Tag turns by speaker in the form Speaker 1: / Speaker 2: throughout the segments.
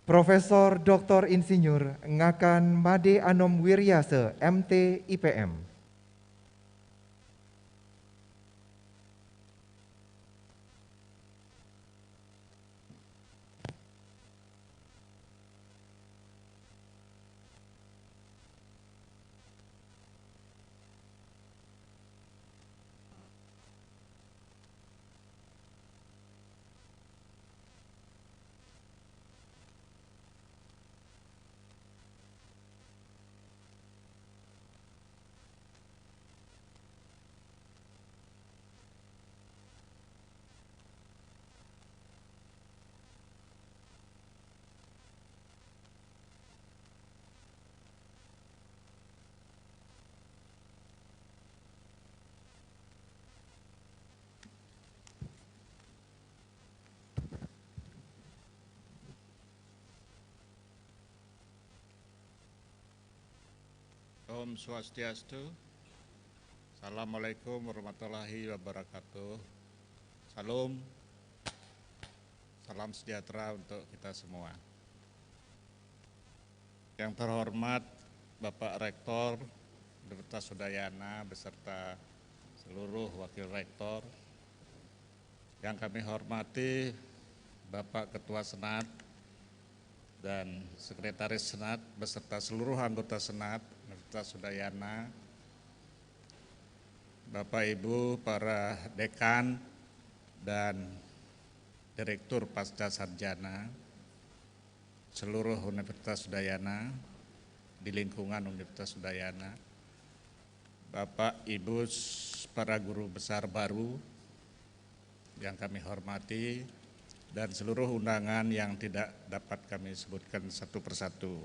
Speaker 1: Profesor Dr. Insinyur Ngakan Made Anom Wiryase, MT IPM.
Speaker 2: Om Swastiastu. Assalamualaikum warahmatullahi wabarakatuh. Salam sejahtera untuk kita semua. Yang terhormat Bapak Rektor Universitas Udayana beserta seluruh wakil rektor. Yang kami hormati Bapak Ketua Senat dan Sekretaris Senat beserta seluruh anggota Senat Universitas Udayana, Bapak Ibu para dekan dan direktur pasca sarjana seluruh Universitas Udayana di lingkungan Universitas Udayana, Bapak Ibu para guru besar baru yang kami hormati, dan seluruh undangan yang tidak dapat kami sebutkan satu persatu.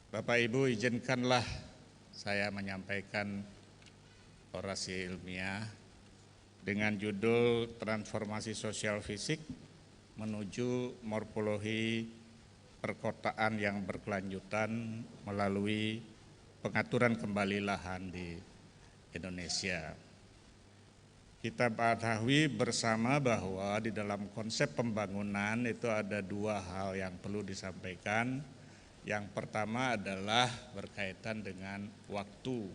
Speaker 2: Bapak Ibu, izinkanlah saya menyampaikan orasi ilmiah dengan judul Transformasi Sosial Fisik menuju Morfologi Perkotaan yang Berkelanjutan melalui Pengaturan Kembali Lahan di Indonesia. Kita ketahui bersama bahwa di dalam konsep pembangunan itu ada dua hal yang perlu disampaikan. Yang pertama adalah berkaitan dengan waktu.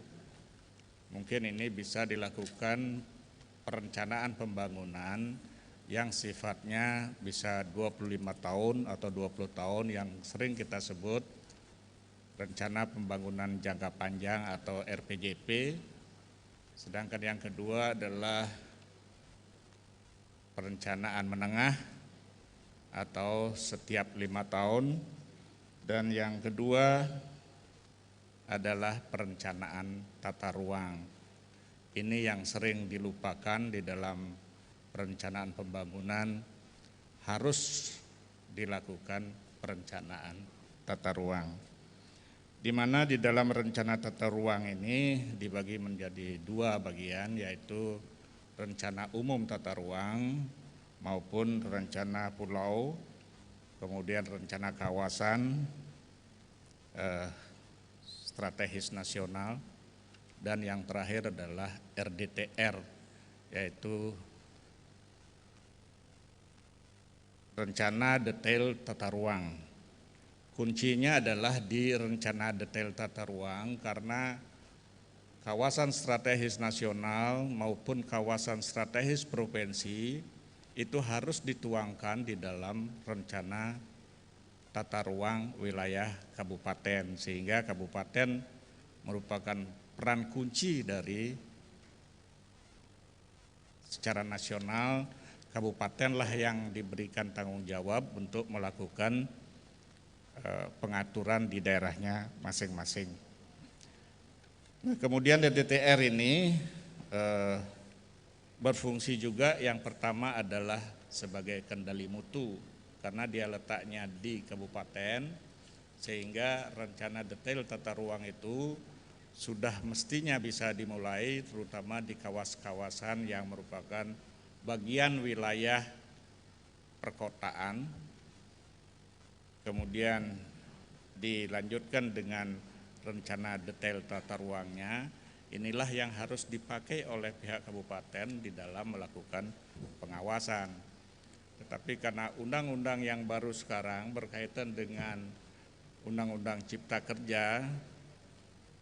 Speaker 2: Mungkin ini bisa dilakukan perencanaan pembangunan yang sifatnya bisa 25 tahun atau 20 tahun yang sering kita sebut rencana pembangunan jangka panjang atau RPJP. Sedangkan yang kedua adalah perencanaan menengah atau setiap 5 tahun. Dan yang kedua adalah perencanaan tata ruang. Ini yang sering dilupakan di dalam perencanaan pembangunan, harus dilakukan perencanaan tata ruang. Di mana di dalam rencana tata ruang ini dibagi menjadi dua bagian, yaitu rencana umum tata ruang maupun rencana pulau, kemudian rencana kawasan strategis nasional, dan yang terakhir adalah RDTR, yaitu rencana detail tata ruang. Kuncinya adalah di rencana detail tata ruang karena kawasan strategis nasional maupun kawasan strategis provinsi itu harus dituangkan di dalam rencana tata ruang wilayah kabupaten, sehingga kabupaten merupakan peran kunci dari secara nasional. Kabupatenlah yang diberikan tanggung jawab untuk melakukan pengaturan di daerahnya masing-masing. Nah, kemudian DTR ini berfungsi juga, yang pertama adalah sebagai kendali mutu karena dia letaknya di kabupaten, sehingga rencana detail tata ruang itu sudah mestinya bisa dimulai terutama di kawasan yang merupakan bagian wilayah perkotaan, kemudian dilanjutkan dengan rencana detail tata ruangnya. Inilah yang harus dipakai oleh pihak kabupaten di dalam melakukan pengawasan. Tetapi karena undang-undang yang baru sekarang berkaitan dengan Undang-Undang Cipta Kerja,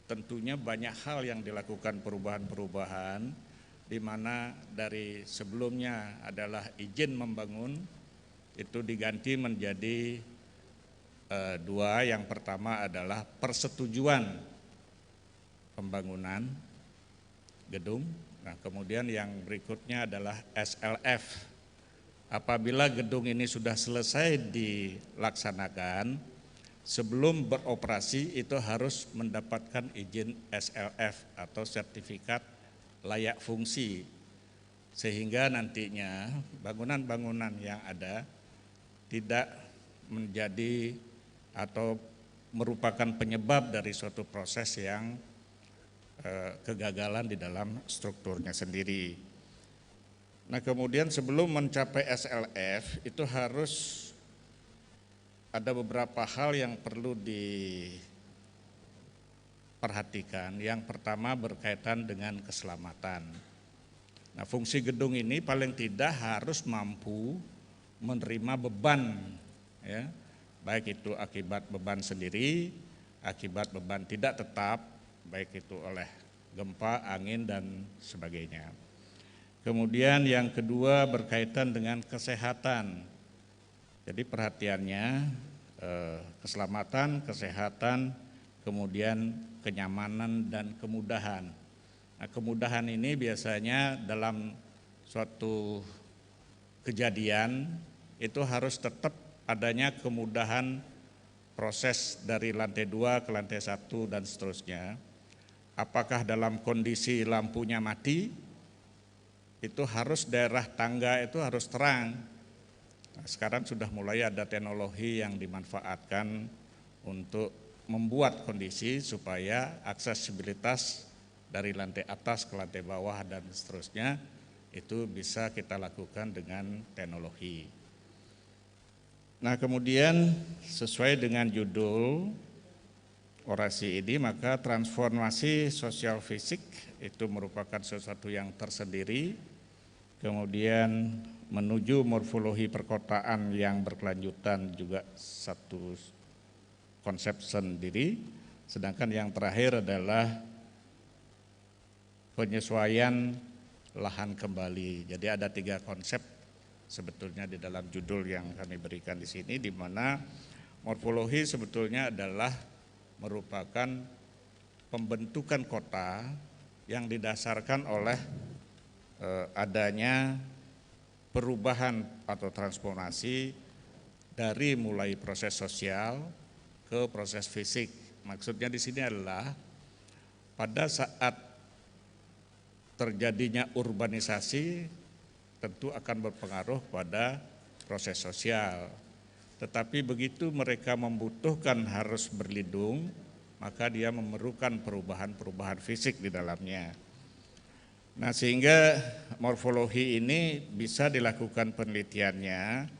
Speaker 2: tentunya banyak hal yang dilakukan perubahan-perubahan, di mana dari sebelumnya adalah izin membangun, itu diganti menjadi dua. Yang pertama adalah persetujuan pembangunan gedung. Nah, kemudian yang berikutnya adalah SLF. Apabila gedung ini sudah selesai dilaksanakan, sebelum beroperasi itu harus mendapatkan izin SLF atau sertifikat layak fungsi, sehingga nantinya bangunan-bangunan yang ada tidak menjadi atau merupakan penyebab dari suatu proses yang kegagalan di dalam strukturnya sendiri. Nah, kemudian sebelum mencapai SLF itu harus ada beberapa hal yang perlu diperhatikan. Yang pertama berkaitan dengan keselamatan. Nah, fungsi gedung ini paling tidak harus mampu menerima beban, ya, baik itu akibat beban sendiri, akibat beban tidak tetap, baik itu oleh gempa, angin, dan sebagainya. Kemudian yang kedua berkaitan dengan kesehatan. Jadi perhatiannya keselamatan, kesehatan, kemudian kenyamanan dan kemudahan. Nah, kemudahan ini biasanya dalam suatu kejadian itu harus tetap adanya kemudahan proses dari lantai 2 ke lantai 1 dan seterusnya. Apakah dalam kondisi lampunya mati, itu harus daerah tangga itu harus terang. Nah, sekarang sudah mulai ada teknologi yang dimanfaatkan untuk membuat kondisi supaya aksesibilitas dari lantai atas ke lantai bawah dan seterusnya itu bisa kita lakukan dengan teknologi. Nah, kemudian sesuai dengan judul orasi ini, maka transformasi sosial fisik itu merupakan sesuatu yang tersendiri. Kemudian menuju morfologi perkotaan yang berkelanjutan juga satu konsep sendiri. Sedangkan yang terakhir adalah penyesuaian lahan kembali. Jadi ada 3 konsep sebetulnya di dalam judul yang kami berikan di sini, di mana morfologi sebetulnya adalah merupakan pembentukan kota yang didasarkan oleh adanya perubahan atau transformasi dari mulai proses sosial ke proses fisik. Maksudnya di sini adalah pada saat terjadinya urbanisasi tentu akan berpengaruh pada proses sosial. Tetapi begitu mereka membutuhkan harus berlindung, maka dia memerlukan perubahan-perubahan fisik di dalamnya. Nah, sehingga morfologi ini bisa dilakukan penelitiannya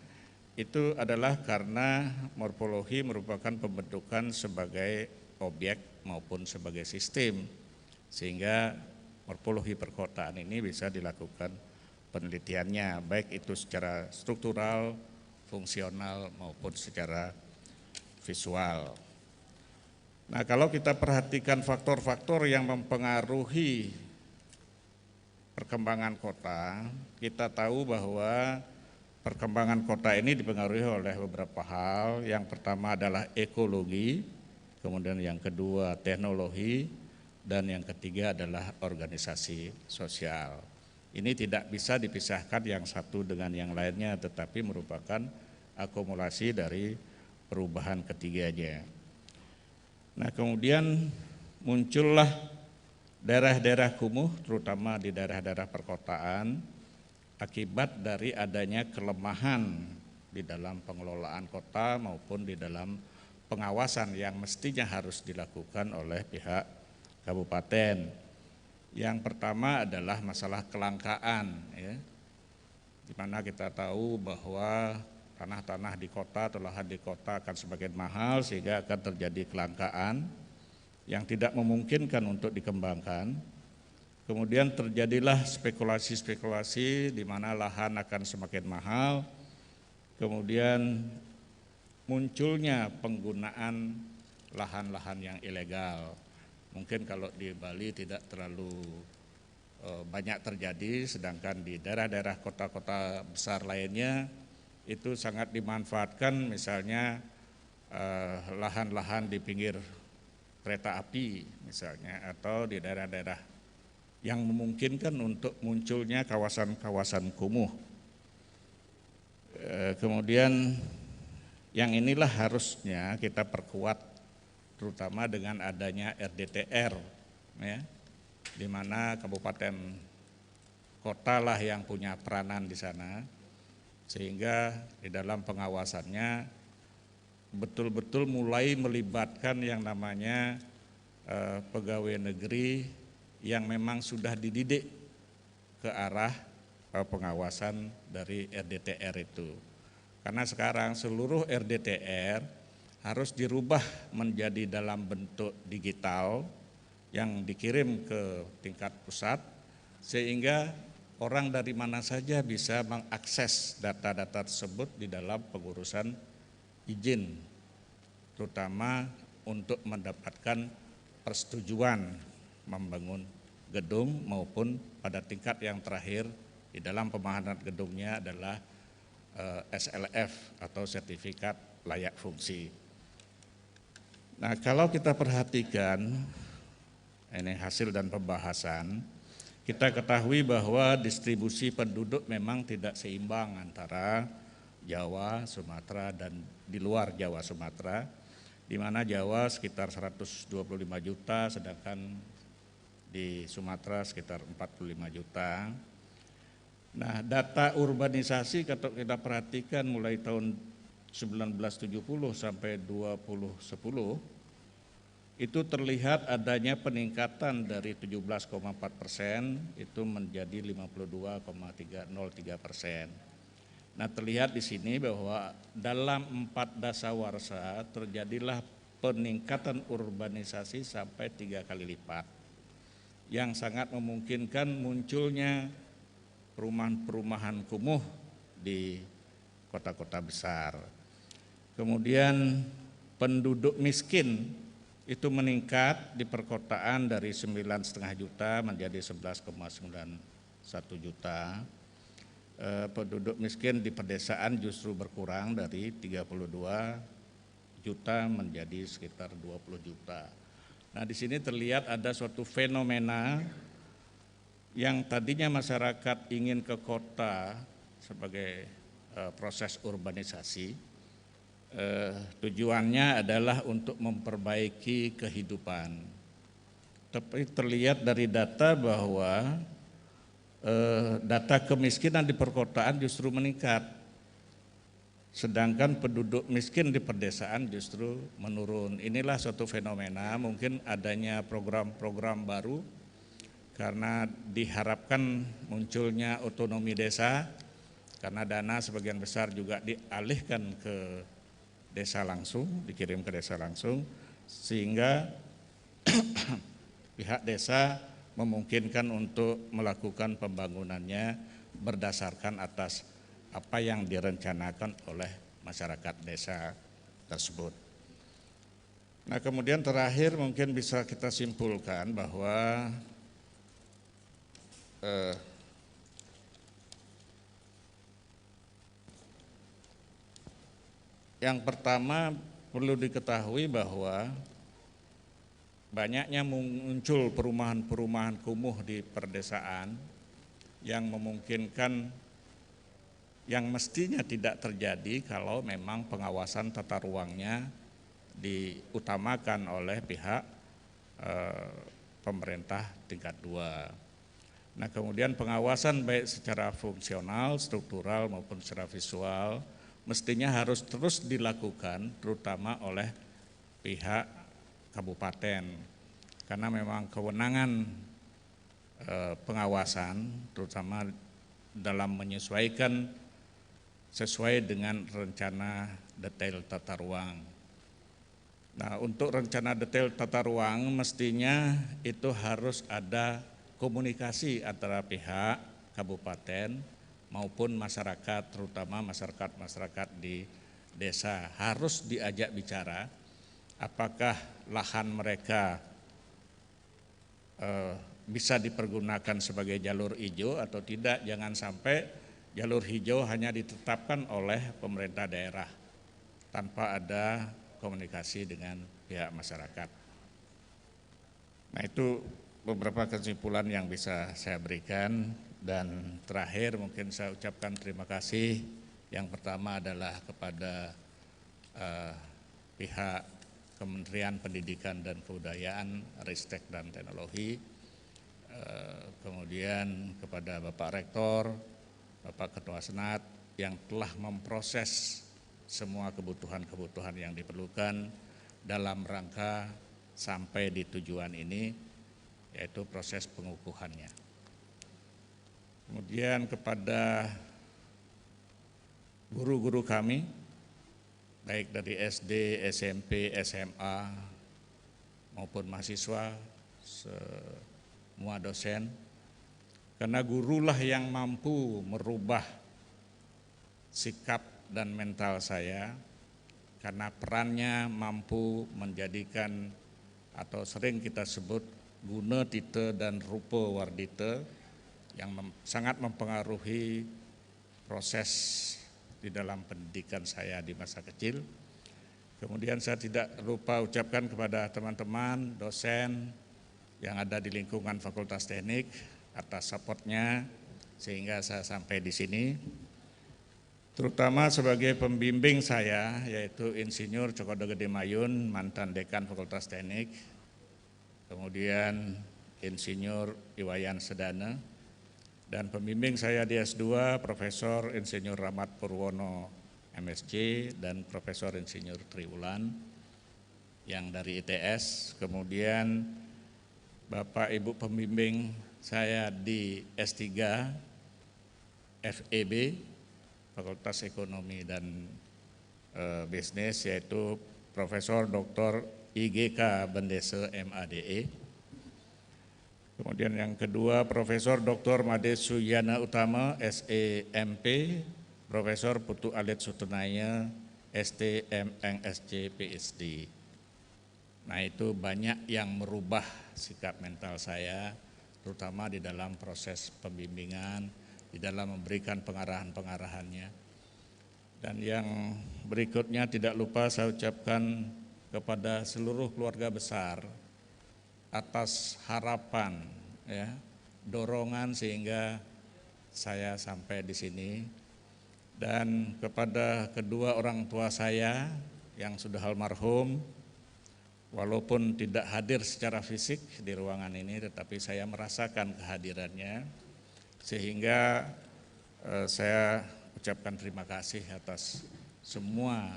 Speaker 2: itu adalah karena morfologi merupakan pembentukan sebagai objek maupun sebagai sistem, sehingga morfologi perkotaan ini bisa dilakukan penelitiannya baik itu secara struktural, fungsional maupun secara visual. Nah, kalau kita perhatikan faktor-faktor yang mempengaruhi perkembangan kota, kita tahu bahwa perkembangan kota ini dipengaruhi oleh beberapa hal. Yang pertama adalah ekologi, kemudian yang kedua teknologi, dan yang ketiga adalah organisasi sosial. Ini tidak bisa dipisahkan yang satu dengan yang lainnya, tetapi merupakan akumulasi dari perubahan ketiganya. Nah, kemudian muncullah daerah-daerah kumuh, terutama di daerah-daerah perkotaan, akibat dari adanya kelemahan di dalam pengelolaan kota maupun di dalam pengawasan yang mestinya harus dilakukan oleh pihak kabupaten. Yang pertama adalah masalah kelangkaan, ya, di mana kita tahu bahwa tanah-tanah di kota atau lahan di kota akan semakin mahal sehingga akan terjadi kelangkaan yang tidak memungkinkan untuk dikembangkan. Kemudian terjadilah spekulasi-spekulasi di mana lahan akan semakin mahal kemudian munculnya penggunaan lahan-lahan yang ilegal. Mungkin kalau di Bali tidak terlalu banyak terjadi, sedangkan di daerah-daerah kota-kota besar lainnya itu sangat dimanfaatkan, misalnya lahan-lahan di pinggir kereta api misalnya, atau di daerah-daerah yang memungkinkan untuk munculnya kawasan-kawasan kumuh. Kemudian yang inilah harusnya kita perkuat, terutama dengan adanya RDTR, ya, di mana kabupaten kota lah yang punya peranan di sana, sehingga di dalam pengawasannya betul-betul mulai melibatkan yang namanya pegawai negeri yang memang sudah dididik ke arah pengawasan dari RDTR itu. Karena sekarang seluruh RDTR harus dirubah menjadi dalam bentuk digital yang dikirim ke tingkat pusat, sehingga orang dari mana saja bisa mengakses data-data tersebut di dalam pengurusan izin, terutama untuk mendapatkan persetujuan membangun gedung maupun pada tingkat yang terakhir di dalam pemahaman gedungnya adalah SLF atau sertifikat layak fungsi. Nah, kalau kita perhatikan ini hasil dan pembahasan, kita ketahui bahwa distribusi penduduk memang tidak seimbang antara Jawa, Sumatera, dan di luar Jawa, Sumatera, di mana Jawa sekitar 125 juta, sedangkan di Sumatera sekitar 45 juta. Nah, data urbanisasi kalau kita perhatikan mulai tahun 1970 sampai 2010, itu terlihat adanya peningkatan dari 17,4% itu menjadi 52,303%. Nah, terlihat di sini bahwa dalam 4 dasawarsa terjadilah peningkatan urbanisasi sampai 3 kali lipat, yang sangat memungkinkan munculnya perumahan-perumahan kumuh di kota-kota besar. Kemudian penduduk miskin itu meningkat di perkotaan dari 9,5 juta menjadi 11,91 juta. Penduduk miskin di pedesaan justru berkurang dari 32 juta menjadi sekitar 20 juta. Nah, di sini terlihat ada suatu fenomena yang tadinya masyarakat ingin ke kota sebagai proses urbanisasi, tujuannya adalah untuk memperbaiki kehidupan. Tapi terlihat dari data bahwa data kemiskinan di perkotaan justru meningkat, sedangkan penduduk miskin di pedesaan justru menurun. Inilah suatu fenomena, mungkin adanya program-program baru karena diharapkan munculnya otonomi desa, karena dana sebagian besar juga dialihkan ke desa langsung, dikirim ke desa langsung, sehingga pihak desa memungkinkan untuk melakukan pembangunannya berdasarkan atas apa yang direncanakan oleh masyarakat desa tersebut. Nah, kemudian terakhir mungkin bisa kita simpulkan bahwa yang pertama perlu diketahui bahwa banyaknya muncul perumahan-perumahan kumuh di perdesaan yang memungkinkan, yang mestinya tidak terjadi kalau memang pengawasan tata ruangnya diutamakan oleh pihak pemerintah tingkat 2. Nah, kemudian pengawasan baik secara fungsional, struktural maupun secara visual mestinya harus terus dilakukan, terutama oleh pihak kabupaten, karena memang kewenangan pengawasan terutama dalam menyesuaikan sesuai dengan rencana detail tata ruang. Nah, untuk rencana detail tata ruang mestinya itu harus ada komunikasi antara pihak kabupaten maupun masyarakat, terutama masyarakat di desa harus diajak bicara apakah lahan mereka bisa dipergunakan sebagai jalur hijau atau tidak. Jangan sampai jalur hijau hanya ditetapkan oleh pemerintah daerah tanpa ada komunikasi dengan pihak masyarakat. Nah, itu beberapa kesimpulan yang bisa saya berikan, dan terakhir mungkin saya ucapkan terima kasih. Yang pertama adalah kepada pihak Kementerian Pendidikan dan Kebudayaan, Ristek dan Teknologi, kemudian kepada Bapak Rektor, Bapak Ketua Senat yang telah memproses semua kebutuhan-kebutuhan yang diperlukan dalam rangka sampai di tujuan ini, yaitu proses pengukuhannya. Kemudian kepada guru-guru kami, baik dari SD, SMP, SMA, maupun mahasiswa, semua dosen, karena gurulah yang mampu merubah sikap dan mental saya, karena perannya mampu menjadikan atau sering kita sebut guna tita dan rupa wardita yang sangat mempengaruhi proses di dalam pendidikan saya di masa kecil. Kemudian saya tidak lupa ucapkan kepada teman-teman dosen yang ada di lingkungan Fakultas Teknik atas supportnya sehingga saya sampai di sini. Terutama sebagai pembimbing saya, yaitu Insinyur Cokodo Gede Mayun, mantan Dekan Fakultas Teknik, kemudian Insinyur Iwayan Sedana, dan pembimbing saya di S2 Profesor Insinyur Rahmat Purwono MSc dan Profesor Insinyur Triwulan yang dari ITS, kemudian Bapak Ibu pembimbing saya di S3 FEB Fakultas Ekonomi dan Bisnis, yaitu Profesor Dr. IGK Bendese MADE. Kemudian yang kedua Profesor Dr. Made Suyana Utama SEMP, Profesor Putu Alit Sutunaya STMNSC PhD. Nah, itu banyak yang merubah sikap mental saya, terutama di dalam proses pembimbingan, di dalam memberikan pengarahan-pengarahannya. Dan yang berikutnya tidak lupa saya ucapkan kepada seluruh keluarga besar atas harapan, ya, dorongan sehingga saya sampai di sini, dan kepada kedua orang tua saya yang sudah almarhum, walaupun tidak hadir secara fisik di ruangan ini, tetapi saya merasakan kehadirannya, sehingga saya ucapkan terima kasih atas semua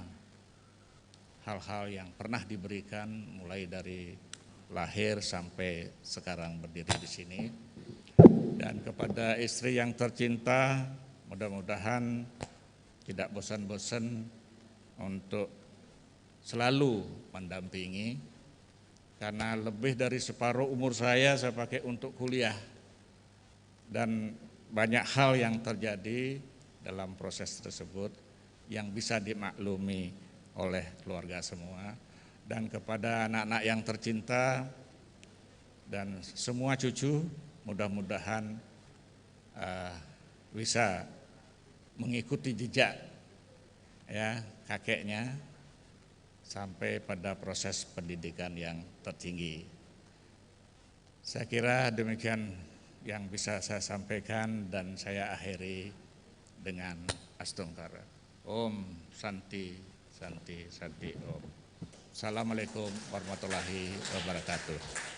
Speaker 2: hal-hal yang pernah diberikan mulai dari lahir sampai sekarang berdiri di sini. Dan kepada istri yang tercinta, mudah-mudahan tidak bosan-bosan untuk selalu mendampingi, karena lebih dari separuh umur saya pakai untuk kuliah, dan banyak hal yang terjadi dalam proses tersebut yang bisa dimaklumi oleh keluarga semua. Dan kepada anak-anak yang tercinta dan semua cucu, mudah-mudahan bisa mengikuti jejak, ya, kakeknya sampai pada proses pendidikan yang tertinggi. Saya kira demikian yang bisa saya sampaikan, dan saya akhiri dengan Astungkara. Om Santi Santi Santi Om. Assalamualaikum warahmatullahi wabarakatuh.